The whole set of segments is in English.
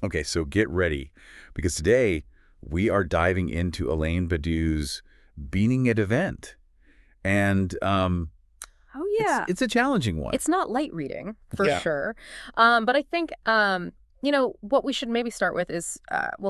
Okay, so get ready, because today we are diving into Alain Badiou's Being at Event. And Oh, yeah. it's a challenging one. It's not light reading, for Yeah. sure. But I think, what we should maybe start with is,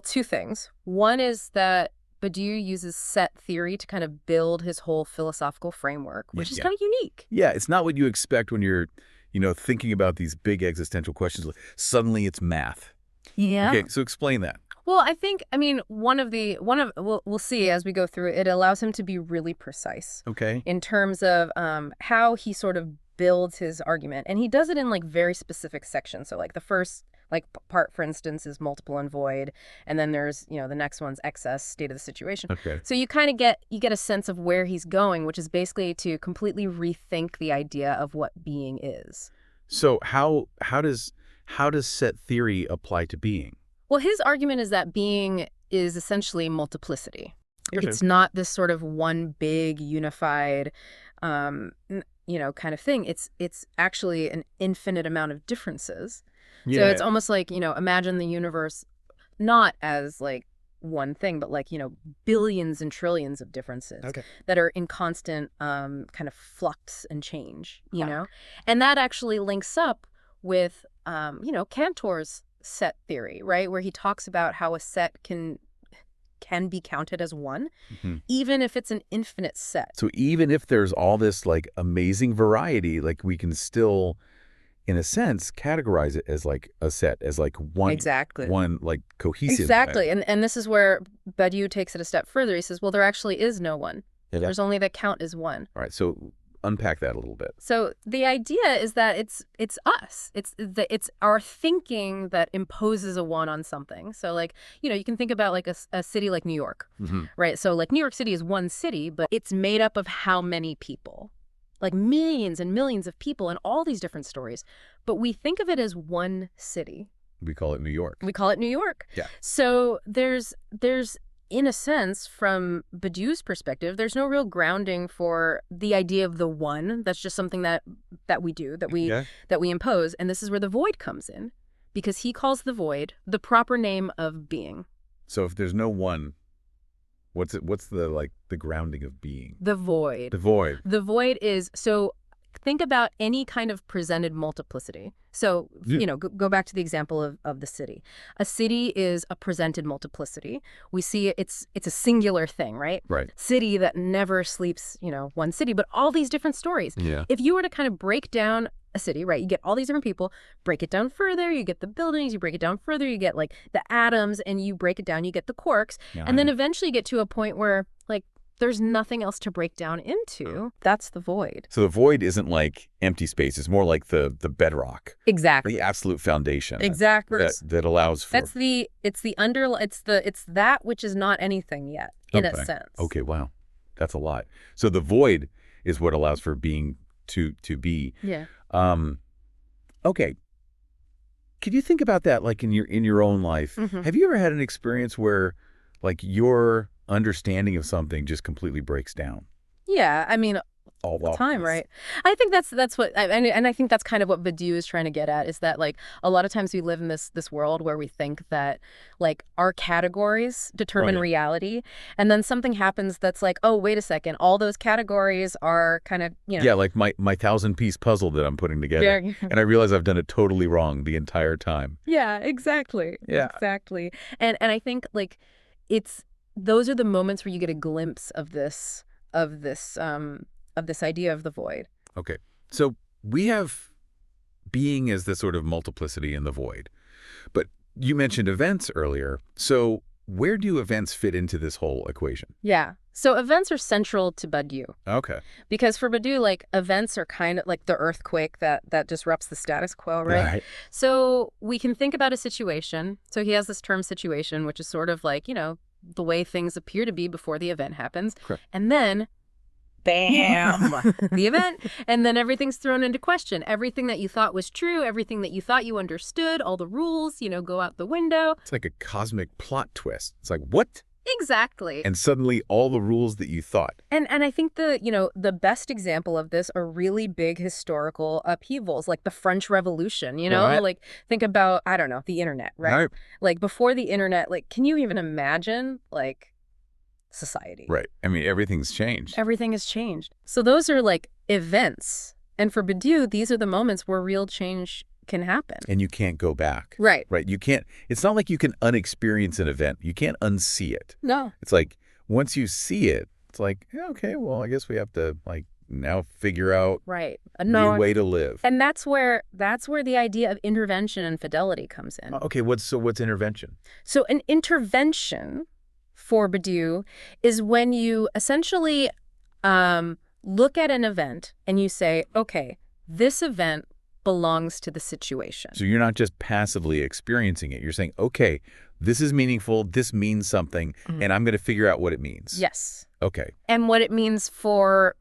two things. One is that Badiou uses set theory to kind of build his whole philosophical framework, which is kind of unique. Yeah, it's not what you expect when you're, thinking about these big existential questions. Suddenly it's math. Yeah. Okay, so explain that. Well, we'll see as we go through it. It allows him to be really precise. Okay. In terms of how he sort of builds his argument. And he does it in like very specific sections. So like the first part, for instance, is multiple and void. And then there's, the next one's excess, state of the situation. Okay. So you kind of get a sense of where he's going, which is basically to completely rethink the idea of what being is. So how does set theory apply to being? Well, his argument is that being is essentially multiplicity. It's not this sort of one big unified, kind of thing. It's actually an infinite amount of differences. Yeah. So it's almost like, imagine the universe not as like one thing, but like, billions and trillions of differences that are in constant kind of flux and change, you know? And that actually links up with, Cantor's set theory, right? Where he talks about how a set can be counted as one, even if it's an infinite set. So even if there's all this like amazing variety, like we can still, in a sense, categorize it as like a set, as like one, one like cohesive. Exactly. And this is where Badiou takes it a step further. He says, well, there actually is no one. Yeah. There's only the count is one. All right. So unpack that a little bit. So the idea is that it's us. It's our thinking that imposes a one on something. So like, you can think about like a city like New York, right? So like New York City is one city, but it's made up of how many people? Like millions and millions of people and all these different stories. But we think of it as one city. We call it New York. Yeah. So there's in a sense, from Badiou's perspective, there's no real grounding for the idea of the one. That's just something that we do, that we impose. And this is where the void comes in, because he calls the void the proper name of being. So if there's no one, what's the grounding of being? The void. The void is, so think about any kind of presented multiplicity. So, go back to the example of the city. A city is a presented multiplicity. We see it's a singular thing, right? Right. City that never sleeps, one city, but all these different stories. Yeah. If you were to kind of break down a city, right, you get all these different people, break it down further, you get the buildings, you break it down further, you get like the atoms, and you break it down, you get the quarks. Yeah, and then eventually you get to a point where like there's nothing else to break down into. That's the void. So the void isn't like empty space. It's more like the bedrock. Exactly. The absolute foundation. Exactly. That allows for. It's that which is not anything yet, in a sense. Okay, wow. That's a lot. So the void is what allows for being to be. Yeah. Okay. Could you think about that like in your own life? Have you ever had an experience where like your understanding of something just completely breaks down? Yeah, I mean, all the time, right? I think that's what, and I think that's kind of what Badiou is trying to get at, is that like a lot of times we live in this world where we think that like our categories determine reality, and then something happens that's like, oh, wait a second, all those categories are kind of, Yeah, like my 1,000-piece puzzle that I'm putting together, and I realize I've done it totally wrong the entire time. Yeah, exactly. Yeah. Exactly. And I think like those are the moments where you get a glimpse of this idea of the void. Okay. So we have being as this sort of multiplicity in the void. But you mentioned events earlier. So where do events fit into this whole equation? Yeah. So events are central to Badiou. Okay. Because for Badiou, like events are kind of like the earthquake that disrupts the status quo, right? So we can think about a situation. So he has this term situation, which is sort of like, the way things appear to be before the event happens. Correct. And then, bam, the event. And then everything's thrown into question. Everything that you thought was true, everything that you thought you understood, all the rules, go out the window. It's like a cosmic plot twist. It's like, what? Exactly. And suddenly all the rules that you thought. And I think the best example of this are really big historical upheavals, like the French Revolution, Right. Like think about, I don't know, the internet, right? Right. Like before the internet, like can you even imagine like society? Right. I mean, everything's changed. Everything has changed. So those are like events. And for Badiou, these are the moments where real change can happen. And you can't go back. Right. Right. You can't, it's not like you can unexperience an event. You can't unsee it. No. It's like, once you see it, it's like, yeah, okay, well, I guess we have to like now figure out right. a new way to live. And that's where the idea of intervention and fidelity comes in. Okay, what's intervention? So an intervention for Badiou is when you essentially look at an event and you say, okay, this event belongs to the situation. So you're not just passively experiencing it. You're saying, okay, this is meaningful, this means something, and I'm going to figure out what it means. Yes. Okay. And what it means for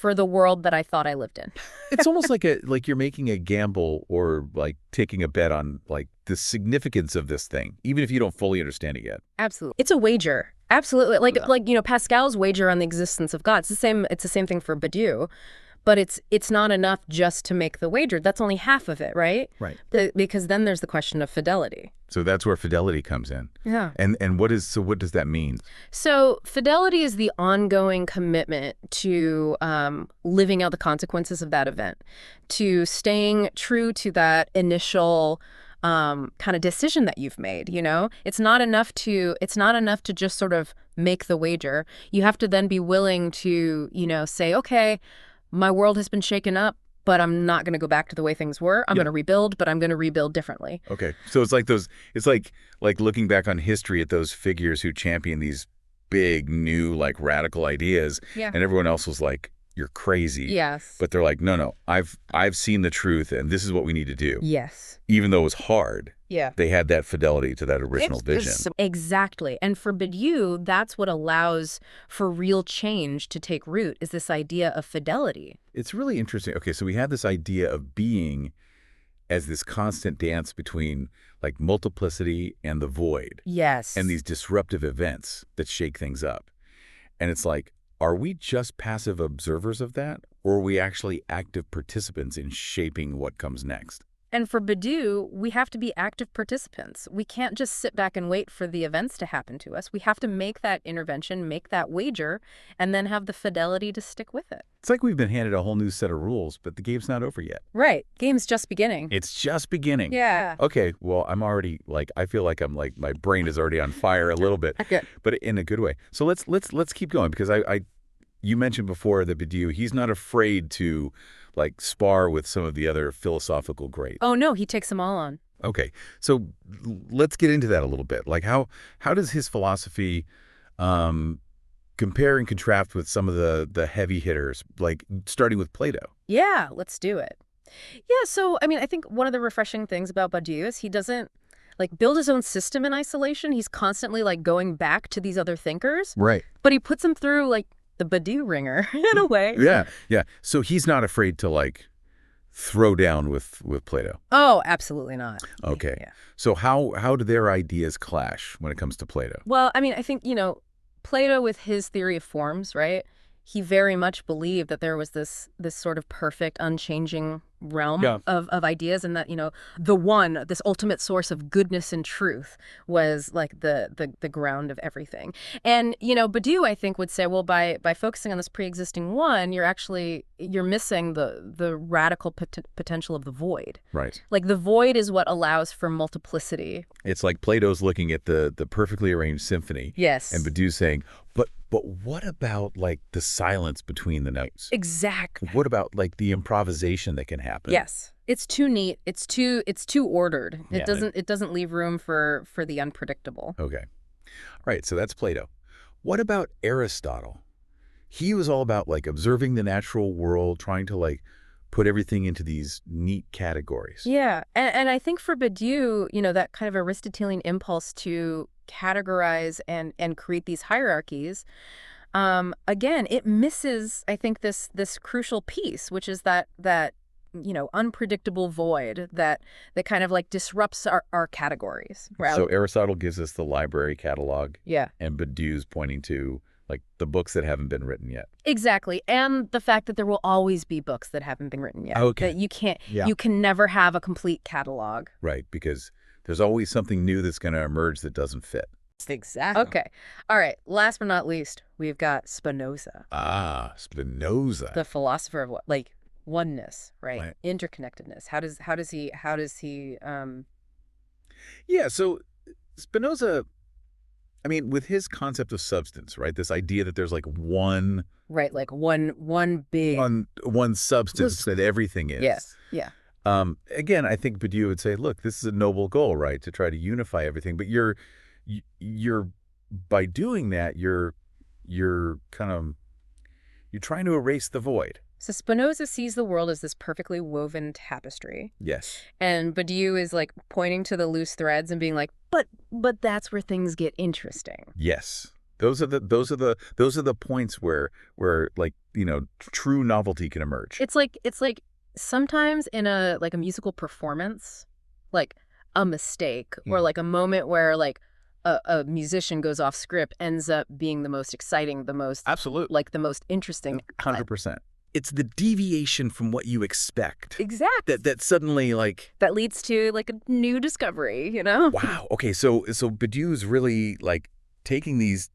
the world that I thought I lived in. It's almost like you're making a gamble or like taking a bet on like the significance of this thing, even if you don't fully understand it yet. Absolutely. It's a wager. Absolutely. Like Pascal's wager on the existence of God. It's the same thing for Badiou. But it's not enough just to make the wager. That's only half of it, right? Right. Because then there's the question of fidelity. So that's where fidelity comes in. Yeah. And what does that mean? So fidelity is the ongoing commitment to living out the consequences of that event, to staying true to that initial kind of decision that you've made. It's not enough to just sort of make the wager. You have to then be willing to say, okay, my world has been shaken up, but I'm not going to go back to the way things were. I'm going to rebuild, but I'm going to rebuild differently. Okay. So it's like it's like looking back on history at those figures who champion these big, new, like radical ideas. Yeah. And everyone else was like, you're crazy. Yes. But they're like, no, I've seen the truth and this is what we need to do. Yes. Even though it was hard. Yeah. They had that fidelity to that original vision. Exactly. And for Badiou, that's what allows for real change to take root, is this idea of fidelity. It's really interesting. Okay, so we have this idea of being as this constant dance between like multiplicity and the void. Yes. And these disruptive events that shake things up. And it's like, are we just passive observers of that? Or are we actually active participants in shaping what comes next? And for Badiou, we have to be active participants. We can't just sit back and wait for the events to happen to us. We have to make that intervention, make that wager, and then have the fidelity to stick with it. It's like we've been handed a whole new set of rules, but the game's not over yet. Right. Game's just beginning. It's just beginning. Yeah. Okay, well, I'm already I feel like I'm like my brain is already on fire a little bit, but in a good way. So let's keep going, because you mentioned before that Badiou, he's not afraid to like spar with some of the other philosophical greats. Oh no, he takes them all on. Okay, so let's get into that a little bit. Like how does his philosophy compare and contrast with some of the heavy hitters, like starting with Plato? Yeah, let's do it. Yeah, so I mean, I think one of the refreshing things about Badiou is he doesn't like build his own system in isolation. He's constantly like going back to these other thinkers. Right. But he puts them through like the Badiou ringer in a way. Yeah, yeah. So he's not afraid to like throw down with Plato. Oh, absolutely not. Okay. Yeah. So how do their ideas clash when it comes to Plato? Well, I mean, I think, Plato with his theory of forms, right? He very much believed that there was this sort of perfect, unchanging realm of ideas, and that, the one, this ultimate source of goodness and truth was like the ground of everything. And, Badiou, I think, would say, well, by focusing on this pre-existing one, you're missing the radical potential of the void. Right. Like the void is what allows for multiplicity. It's like Plato's looking at the perfectly arranged symphony. Yes. And Badiou's saying, but what about like the silence between the notes? Exactly. What about like the improvisation that can happen? Yes. It's too neat. It's too ordered. Yeah, It doesn't leave room for the unpredictable. Okay. All right, so that's Plato. What about Aristotle? He was all about like observing the natural world, trying to like put everything into these neat categories. Yeah. And I think for Badiou, that kind of Aristotelian impulse to categorize and create these hierarchies, again, it misses, I think, this crucial piece, which is that unpredictable void that kind of like disrupts our categories. Right? So Aristotle gives us the library catalog. Yeah. And Badiou's pointing to like the books that haven't been written yet. Exactly. And the fact that there will always be books that haven't been written yet. Okay. That you can never have a complete catalog. Right, because there's always something new that's going to emerge that doesn't fit. Exactly. Okay. All right. Last but not least, we've got Spinoza. Ah, Spinoza. The philosopher of what? Like oneness, right? Interconnectedness. How does he Yeah, so Spinoza, I mean, with his concept of substance, right? This idea that there's like one right, like one big one substance that everything is. Yes. Yeah. Again, I think Badiou would say, look, this is a noble goal, right? To try to unify everything, but you're by doing that, you're trying to erase the void. So Spinoza sees the world as this perfectly woven tapestry. Yes. And Badiou is like pointing to the loose threads and being like, but that's where things get interesting. Yes. Those are the points where like, true novelty can emerge. It's like sometimes in a musical performance, like a mistake or like a moment where like a musician goes off script ends up being the most exciting, the most absolutely like the most interesting. 100%. It's the deviation from what you expect. Exactly. That suddenly like that leads to like a new discovery, Wow. Okay, so Badiou's really like taking these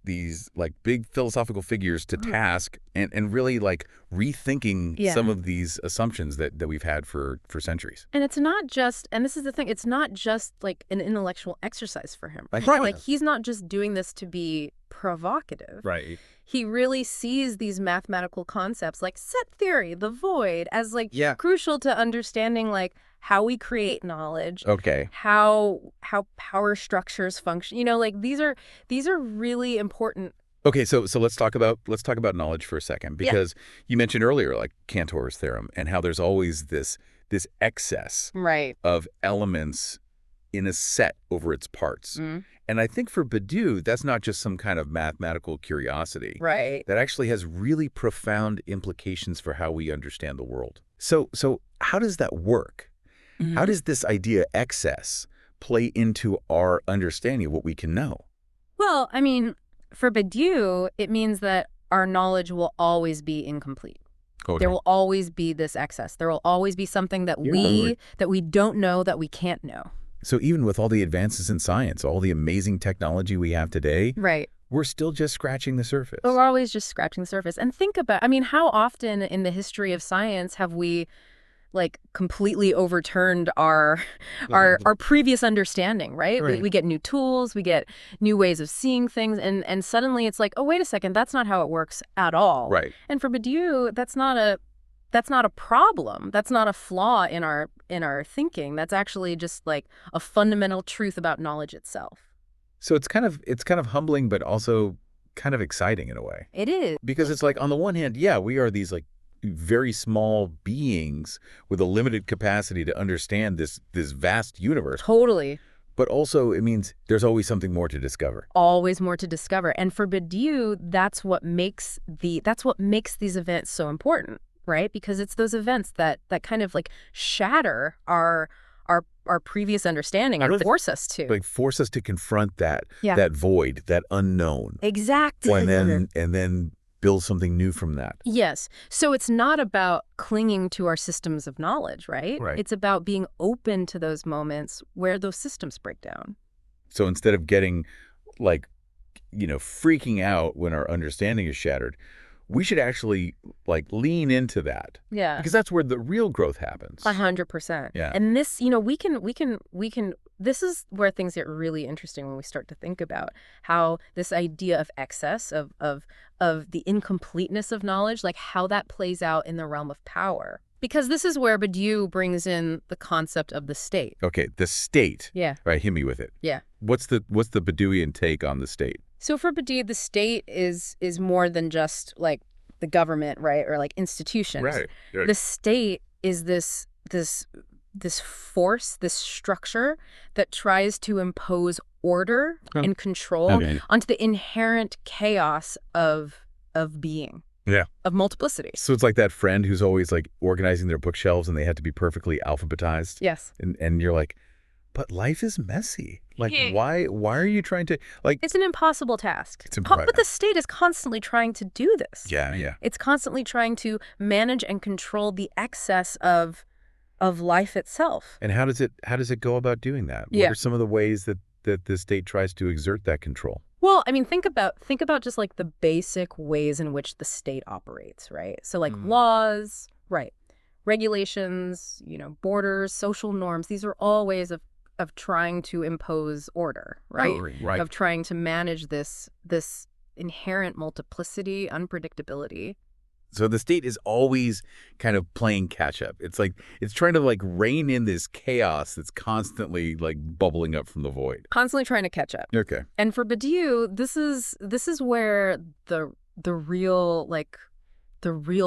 like big philosophical figures to task and really like rethinking some of these assumptions that we've had for centuries. And it's not just, and this is the thing, it's not just like an intellectual exercise for him. Right. Like he's not just doing this to be provocative. Right. He really sees these mathematical concepts like set theory, the void, as like crucial to understanding like how we create knowledge. Okay. How power structures function. Like these are really important. Okay, so let's talk about knowledge for a second, because you mentioned earlier like Cantor's theorem and how there's always this excess of elements in a set over its parts. And I think for Badiou, that's not just some kind of mathematical curiosity. Right. That actually has really profound implications for how we understand the world. So how does that work? How does this idea excess play into our understanding of what we can know? Well, I mean, for Badiou, it means that our knowledge will always be incomplete. Okay. There will always be this excess. There will always be something that we don't know, that we can't know. So even with all the advances in science, all the amazing technology we have today, we're still just scratching the surface. We're always just scratching the surface. And think about, I mean, how often in the history of science have we like completely overturned our previous understanding, right? We get new tools, we get new ways of seeing things, and suddenly it's like, oh, wait a second, that's not how it works at all. Right. And for Badiou, that's not a problem. That's not a flaw in our thinking. That's actually just like a fundamental truth about knowledge itself. So it's kind of humbling, but also kind of exciting in a way. It is. Because it's like, on the one hand, we are these like very small beings with a limited capacity to understand this vast universe. Totally. But also it means there's always something more to discover. Always more to discover. And for Badiou, that's what makes these events so important, right? Because it's those events that kind of like shatter our previous understanding and force us to confront that void, that unknown. Exactly. And then build something new from that. Yes. So it's not about clinging to our systems of knowledge, right? It's about being open to those moments where those systems break down. So instead of getting like, freaking out when our understanding is shattered, we should actually like lean into that. Yeah. Because that's where the real growth happens. 100%. Yeah. And this, we can, this is where things get really interesting when we start to think about how this idea of excess, of the incompleteness of knowledge, like how that plays out in the realm of power. Because this is where Badiou brings in the concept of the state. Okay, the state. Yeah. Right, hit me with it. Yeah. What's the Badiouian take on the state? So for Badiou, the state is more than just like the government, right, or like institutions. Right. The state is this force, this structure that tries to impose order and control onto the inherent chaos of being. Yeah. of multiplicity. So it's like that friend who's always like organizing their bookshelves and they have to be perfectly alphabetized. Yes. And you're like, but life is messy. Like, why are you trying to, like... It's an impossible task. It's impossible. But the state is constantly trying to do this. Yeah, yeah. It's constantly trying to manage and control the excess of life itself. And how does it go about doing that? Yeah. What are some of the ways that the state tries to exert that control? Well, I mean, think about just like the basic ways in which the state operates, right? So like laws, right, regulations, borders, social norms, these are all ways of trying to impose order, right? Oh, right. Of trying to manage this inherent multiplicity, unpredictability. So the state is always kind of playing catch up. It's like it's trying to like rein in this chaos that's constantly like bubbling up from the void. Constantly trying to catch up. Okay. And for Badiou, this is where the real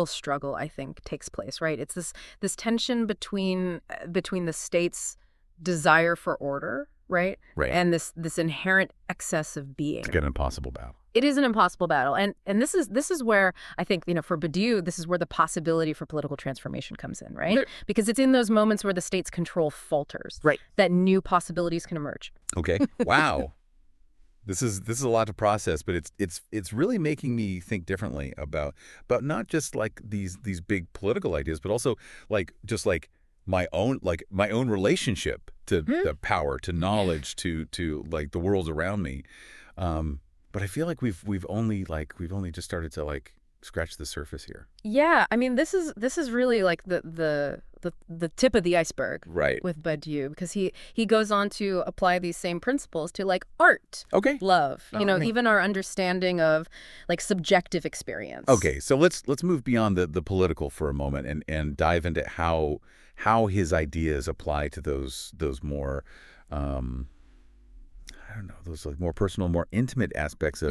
struggle, I think, takes place, right? It's this tension between the state's desire for order, right? Right. And this inherent excess of being. It's an impossible battle. It is an impossible battle. And this is where I think, for Badiou, this is where the possibility for political transformation comes in, right? Because it's in those moments where the state's control falters, right, that new possibilities can emerge. Okay. Wow. This is a lot to process, but it's really making me think differently about not just like these big political ideas, but also like just like my own relationship to the power, to knowledge, to like the world around me. But I feel like we've only just started to like scratch the surface here. Yeah, I mean, this is really like the tip of the iceberg, right, with Badiou, because he goes on to apply these same principles to like art, okay, love, even our understanding of like subjective experience. Okay, so let's move beyond the political for a moment and dive into how his ideas apply to those more I don't know, those like more personal, more intimate aspects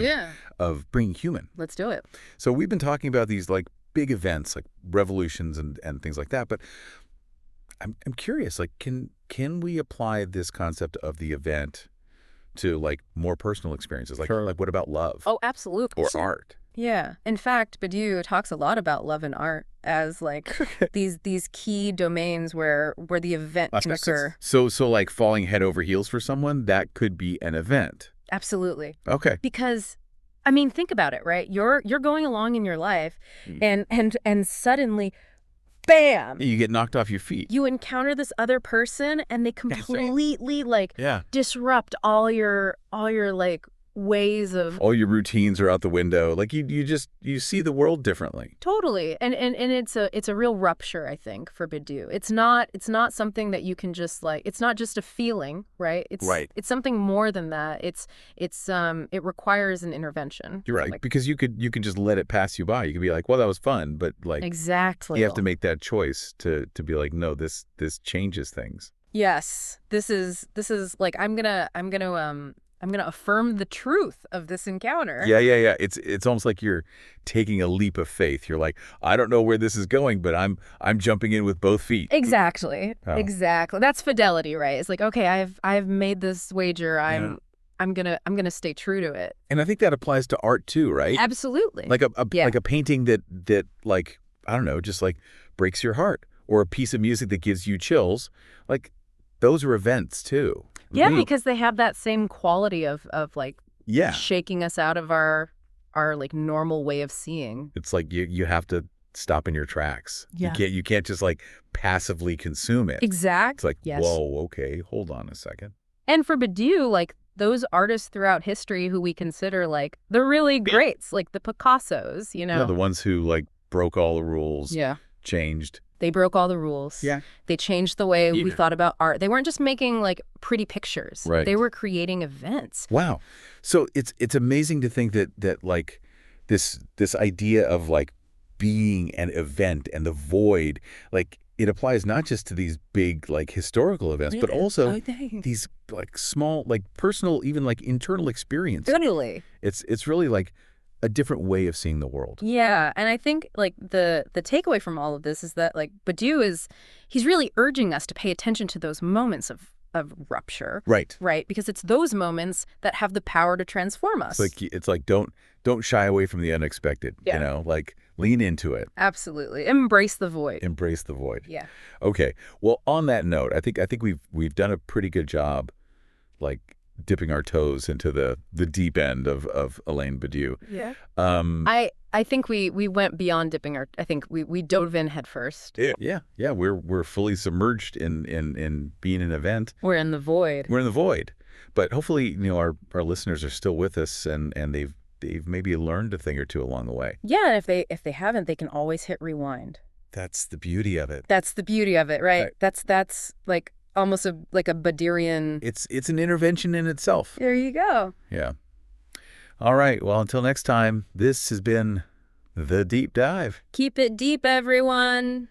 of being human. Let's do it. So we've been talking about these like big events, like revolutions and things like that. But I'm curious, like, can we apply this concept of the event to like more personal experiences? Like, Sure. Like what about love? Oh, absolutely. Or art? Yeah. In fact, Badiou talks a lot about love and art as like these key domains where the event can occur. So like falling head over heels for someone, that could be an event. Absolutely. Okay. Because I mean, think about it, right? You're going along in your life and suddenly, bam, you get knocked off your feet. You encounter this other person and they completely like yeah. disrupt all your like ways of... All your routines are out the window. Like you see the world differently. Totally. And it's a real rupture, I think, for Badiou. It's not something that you can just like, it's not just a feeling, right? It's something more than that. It requires an intervention. You're right. Like, because you could just let it pass you by. You could be like, well, that was fun, but like exactly. You have to make that choice to be like, no, this changes things. Yes. This is like I'm gonna affirm the truth of this encounter. Yeah. It's almost like you're taking a leap of faith. You're like, I don't know where this is going, but I'm jumping in with both feet. Exactly. Oh. Exactly. That's fidelity, right? It's like, okay, I've made this wager. I'm gonna stay true to it. And I think that applies to art too, right? Absolutely. Like a painting that like, I don't know, just like breaks your heart, or a piece of music that gives you chills. Like those are events too. Yeah, because they have that same quality of like shaking us out of our like normal way of seeing. It's like you have to stop in your tracks. Yeah. You can't just like passively consume it. Exactly. It's like, whoa, okay, hold on a second. And for Badiou, like those artists throughout history who we consider like the really greats, like the Picassos, Yeah, the ones who like broke all the rules. Yeah. Changed. They broke all the rules. Yeah. They changed the way we thought about art. They weren't just making like pretty pictures. Right. They were creating events. Wow. So it's amazing to think that like this idea of like being an event and the void, like it applies not just to these big like historical events, but also these like small, like personal, even like internal experiences. Totally. It's really like a different way of seeing the world. Yeah, and I think like the takeaway from all of this is that like Badiou he's really urging us to pay attention to those moments of rupture. Right. Right, because it's those moments that have the power to transform us. It's like don't shy away from the unexpected. Yeah. Like Lean into it. Absolutely. Embrace the void. Embrace the void. Yeah. Okay. Well, on that note, I think we've done a pretty good job, like dipping our toes into the deep end of Alain Badiou. Yeah. I think we went beyond dipping our. I think we dove in head first. Yeah. We're fully submerged in being an event. We're in the void. We're in the void. But hopefully, our listeners are still with us, and they've maybe learned a thing or two along the way. Yeah, and if they haven't, they can always hit rewind. That's the beauty of it. That's the beauty of it, right? That's like almost like a Badurian. It's an intervention in itself. There you go. Yeah. All right. Well, until next time, this has been The Deep Dive. Keep it deep, everyone.